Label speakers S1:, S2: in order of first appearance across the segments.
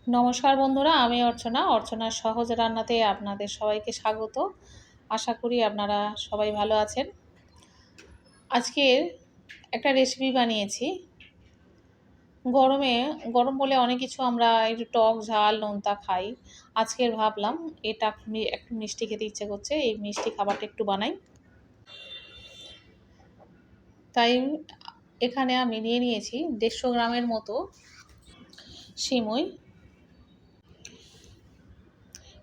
S1: নমস্কার বন্ধুরা, আমি অর্চনার সহজ রান্নাতে আপনাদের সবাইকে স্বাগত। আশা করি আপনারা সবাই ভালো আছেন। আজকের একটা রেসিপি বানিয়েছি। গরমে গরম বলে অনেক কিছু আমরা একটু টক, ঝাল, নোনতা খাই। আজকের ভাবলাম এটা একটু মিষ্টি খেতে ইচ্ছে করছে। এই মিষ্টি খাবারটা একটু বানাই। তাই এখানে আমি নিয়ে নিয়েছি 150 গ্রামের মতো সিমই।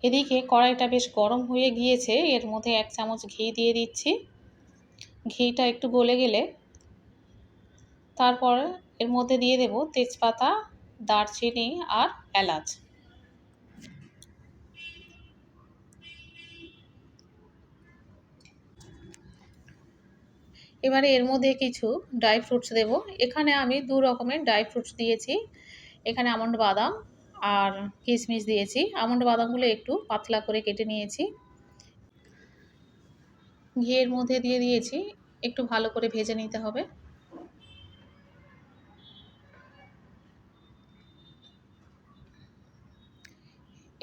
S1: এদিকে কড়াইটা বেশ গরম হয়ে গিয়েছে। এর মধ্যে 1 চামচ ঘি দিয়ে দিচ্ছি। ঘিটা একটু গলে গেলে তারপর এর মধ্যে দিয়ে দেব তেজপাতা, দারচিনি আর এলাচ। এবারে এর মধ্যে কিছু ড্রাই ফ্রুটস দেব। এখানে আমি 2 রকমের ড্রাই ফ্রুটস দিয়েছি। এখানে আমন্ড বাদাম আর কিশমিশ দিয়েছি। আমন্ড বাদামগুলো একটু পাতলা করে কেটে নিয়েছি। ঘিয়ের মধ্যে দিয়ে দিয়েছি। একটু ভালো করে ভেজে নিতে হবে।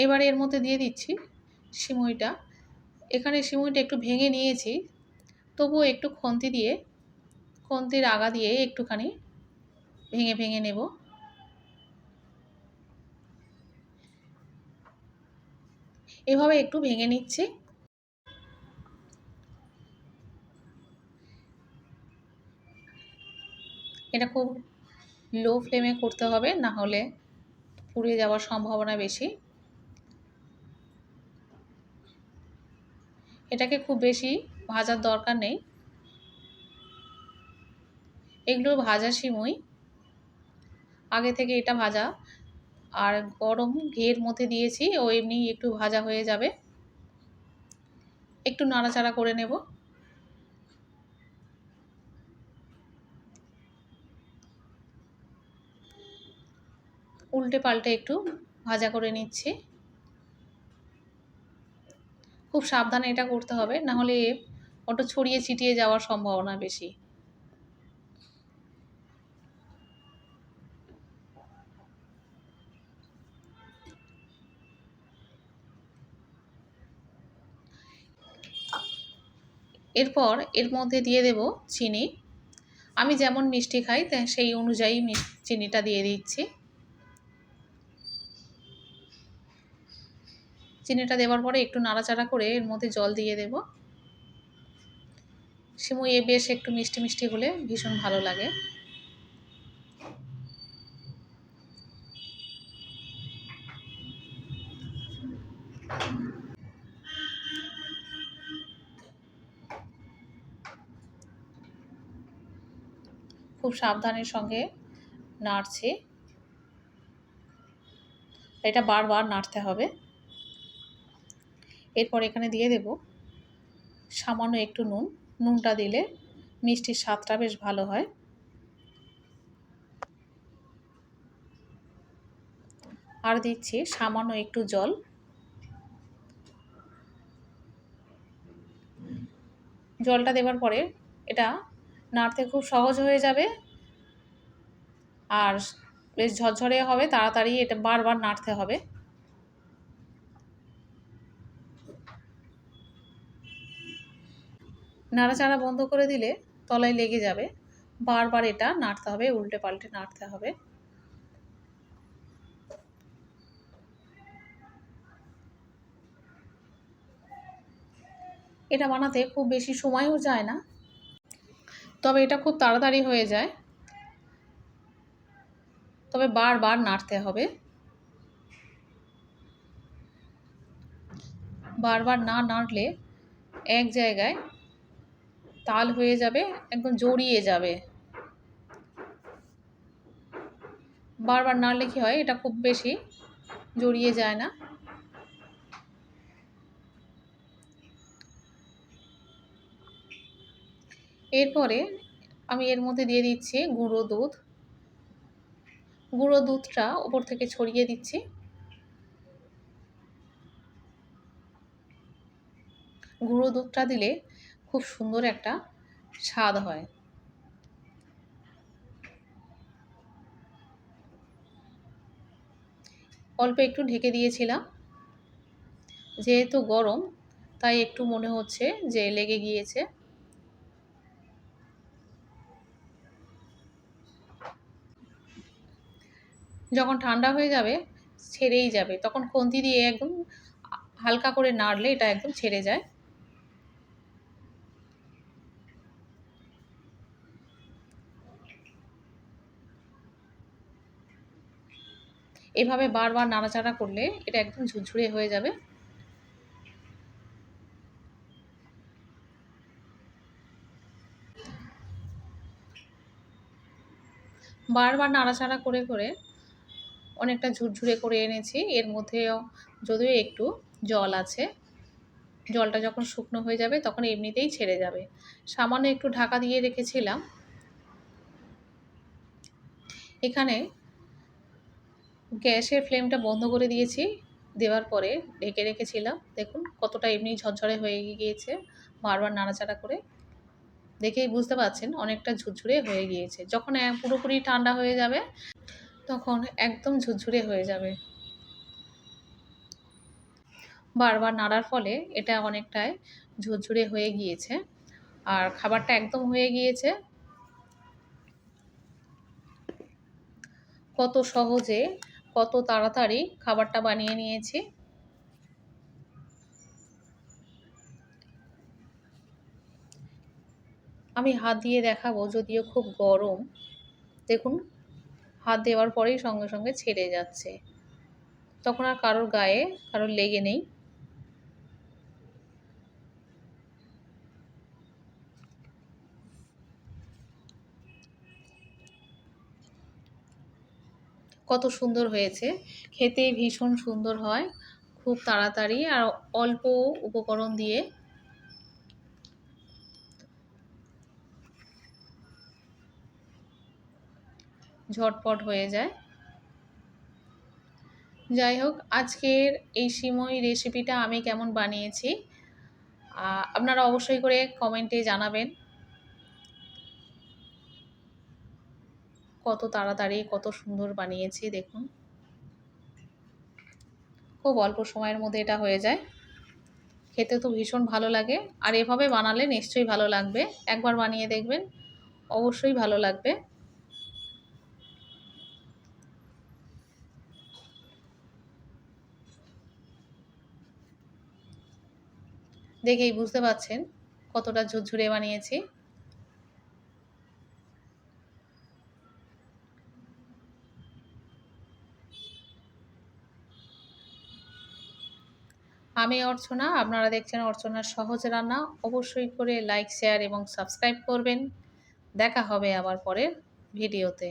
S1: এবারে এর মধ্যে দিয়ে দিচ্ছি সিমইটা। এখানে সিমইটা একটু ভেঙে নিয়েছি। তবুও একটু খন্তির আগা দিয়ে একটুখানি ভেঙে ভেঙে নেব। এভাবে একটু ভেঙে নিচ্ছি। এটা খুব লো ফ্লেমে করতে হবে, না হলে পুড়ে যাওয়ার সম্ভাবনা বেশি। এটাকে খুব বেশি ভাজার দরকার নেই। এগুলো ভাজা সিমই, আগে থেকে এটা ভাজা, আর গরম ঘিয়ের মধ্যে দিয়েছি, ও এমনি একটু ভাজা হয়ে যাবে। একটু নাড়াচাড়া করে নেব। উল্টে পাল্টে একটু ভাজা করে নিচ্ছি। খুব সাবধানে এটা করতে হবে, না হলে ওটা ছড়িয়ে ছিটিয়ে যাওয়ার সম্ভাবনা বেশি। এরপর এর মধ্যে দিয়ে দেব চিনি। আমি যেমন মিষ্টি খাই সেই অনুযায়ী চিনিটা দিয়ে দিচ্ছি। চিনিটা দেওয়ার পরে একটু নাড়াচাড়া করে এর মধ্যে জল দিয়ে দেব। সিমই বেশ একটু মিষ্টি মিষ্টি হলে ভীষণ ভালো লাগে। খুব সাবধানের সঙ্গে নাড়ছি। এটা বারবার নাড়তে হবে। এরপর এখানে দিয়ে দেব সামান্য একটু নুন। নুনটা দিলে মিষ্টির স্বাদটা বেশ ভালো হয়। আর দিচ্ছি সামান্য একটু জল। জলটা দেওয়ার পরে এটা নাড়তে খুব সহজ হয়ে যাবে, আর বেশ ঝরঝরে হবে। তাড়াতাড়ি এটা বারবার নাড়তে হবে। নাড়াচাড়া বন্ধ করে দিলে তলায় লেগে যাবে। বারবার এটা নাড়তে হবে, উল্টে পাল্টে নাড়তে হবে। এটা বানাতে খুব বেশি সময়ও যায় না, তবে এটা খুব তাড়াতাড়ি হয়ে যায়। তবে বারবার নাড়তে হবে। বারবার না নাড়লে এক জায়গায় তাল হয়ে যাবে, একদম জড়িয়ে যাবে। বারবার নাড়লে কি হয়, এটা খুব বেশি জড়িয়ে যায় না। এরপরে আমি এর মধ্যে দিয়ে দিচ্ছি গুঁড়ো দুধ। গুঁড়ো দুধটা উপর থেকে ছড়িয়ে দিচ্ছি। গুঁড়ো দুধটা দিলে খুব সুন্দর একটা স্বাদ হয়। অল্প একটু ঢেকে দিয়েছিলাম। যেহেতু গরম তাই একটু মনে হচ্ছে যে লেগে গিয়েছে। যখন ঠান্ডা হয়ে যাবে, ছেড়েই যাবে। তখন খুন্তি দিয়ে একদম হালকা করে নাড়লে এটা একদম ছেড়ে যায়। এভাবে বারবার নাড়াচাড়া করলে এটা একদম ঝুরঝুরে হয়ে যাবে। বারবার নাড়াচাড়া করে করে অনেকটা ঝুরঝুরে করে এনেছি। এর মধ্যেও যদিও একটু জল আছে। জলটা যখন শুকনো হয়ে যাবে তখন এমনিতেই ছেড়ে যাবে। সামান্য একটু ঢাকা দিয়ে রেখেছিলাম। এখানে গ্যাসের ফ্লেমটা বন্ধ করে দিয়েছি। দেওয়ার পরে ঢেকে রেখেছিলাম। দেখুন কতটা এমনি ঝরঝরে হয়ে গিয়েছে বারবার নাড়াচাড়া করে। দেখেই বুঝতে পারছেন অনেকটা ঝুরঝুরে হয়ে গিয়েছে। যখন পুরোপুরি ঠান্ডা হয়ে যাবে তখন একদম ঝুরঝুরে হয়ে যাবে। বারবার নাড়ার ফলে এটা অনেকটাই ঝুরঝুরে হয়ে গিয়েছে। আর খাবারটা একদম হয়ে গিয়েছে। কত সহজে, কত তাড়াতাড়ি খাবারটা বানিয়ে নিয়েছি। আমি হাত দিয়ে দেখাবো, যদিও খুব গরম। দেখুন হাত দেওয়ার পরেই সঙ্গে সঙ্গে ছেড়ে যাচ্ছে। তখন আর কারোর গায়ে কারোর লেগে নেই। কত সুন্দর হয়েছে। খেতে ভীষণ সুন্দর হয়। খুব তাড়াতাড়ি আর অল্প উপকরণ দিয়ে ঝটপট হয়ে যায়। যাই হোক, আজকের এই সিমই রেসিপিটা আমি কেমন বানিয়েছি আপনারা অবশ্যই করে কমেন্টে জানাবেন। কত তাড়াতাড়ি কত সুন্দর বানিয়েছি দেখুন। খুব অল্প সময়ের মধ্যে এটা হয়ে যায়। খেতে তো ভীষণ ভালো লাগে। আর এভাবে বানালে নিশ্চয়ই ভালো লাগবে। একবার বানিয়ে দেখবেন, অবশ্যই ভালো লাগবে। দেখেই বুঝতে পারছেন কতটা ঝুরঝুরে বানিয়েছি। আমি অর্চনা, আপনারা দেখছেন অর্চনার সহজ রান্না। অবশ্যই করে লাইক, শেয়ার এবং সাবস্ক্রাইব করবেন। দেখা হবে আবার পরের ভিডিওতে।